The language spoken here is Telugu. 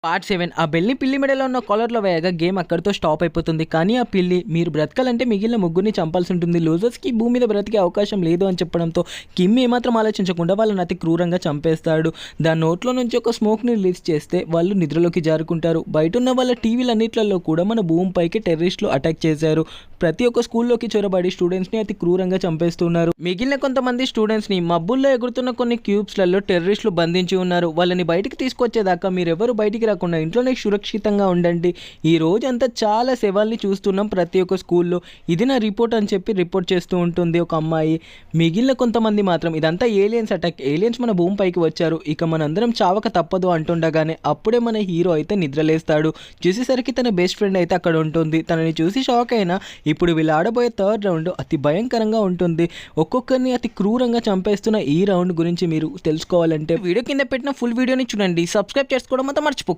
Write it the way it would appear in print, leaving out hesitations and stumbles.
పార్ట్ 7 ఆ బెల్ని పిల్లి మెడలో ఉన్న కాలర్‌లో వేయగా గేమ్ అక్కడితో స్టాప్ అయిపోతుంది. కానీ ఆ పిల్లి మీరు బ్రతకాలంటే మిగిలిన ముగ్గురిని చంపాల్సి ఉంటుంది. లూజర్స్‌కి భూమి మీద బ్రతికే అవకాశం లేదు అని చెప్పడంతో కిమ్ ఏమాత్రం ఆలోచించకుండా వాళ్ళని అతి క్రూరంగా చంపేస్తాడు. దాని నోట్లో నుంచి ఒక స్మోక్‌ని రిలీజ్ చేస్తే వాళ్ళు నిద్రలోకి జారుకుంటారు. బయటున్న వాళ్ళ టీవీలన్నిట్లలో కూడా మన భూమిపైకి టెర్రరిస్టులు అటాక్ చేశారు. ప్రతి ఒక్క స్కూల్లోకి చొరబడి స్టూడెంట్స్‌ని అతి క్రూరంగా చంపేస్తున్నారు. మిగిలిన కొంతమంది స్టూడెంట్స్‌ని మబ్బుల్లో ఎగురుతున్న కొన్ని క్యూబ్స్‌లలో టెర్రరిస్టులు బంధించి ఉన్నారు. వాళ్ళని బయటికి తీసుకొచ్చేదాకా మీరెవరు బయటికి రాకుండా ఇంట్లోనే సురక్షితంగా ఉండండి. ఈ రోజంతా చాలా శవాల్ని చూస్తున్నాం ప్రతి ఒక్క స్కూల్లో. ఇది నా రిపోర్ట్ అని చెప్పి రిపోర్ట్ చేస్తూ ఉంటుంది ఒక అమ్మాయి. మిగిలిన కొంతమంది మాత్రం ఇదంతా ఏలియన్స్ అటాక్, ఏలియన్స్ మన భూమిపైకి వచ్చారు, ఇక మనందరం చావక తప్పదు అంటుండగానే అప్పుడే మన హీరో అయితే నిద్రలేస్తాడు. చూసేసరికి తన బెస్ట్ ఫ్రెండ్ అయితే అక్కడ ఉంటుంది. తనని చూసి షాక్ అయినా ఇప్పుడు వీళ్ళు ఆడబోయే థర్డ్ రౌండ్ అతి భయంకరంగా ఉంటుంది. ఒక్కొక్కరిని అతి క్రూరంగా చంపేస్తున్న ఈ రౌండ్ గురించి మీరు తెలుసుకోవాలంటే వీడియో కింద పెట్టిన ఫుల్ వీడియోని చూడండి. సబ్స్క్రైబ్ చేసుకోవడం మాత్రం మర్చిపోకండి.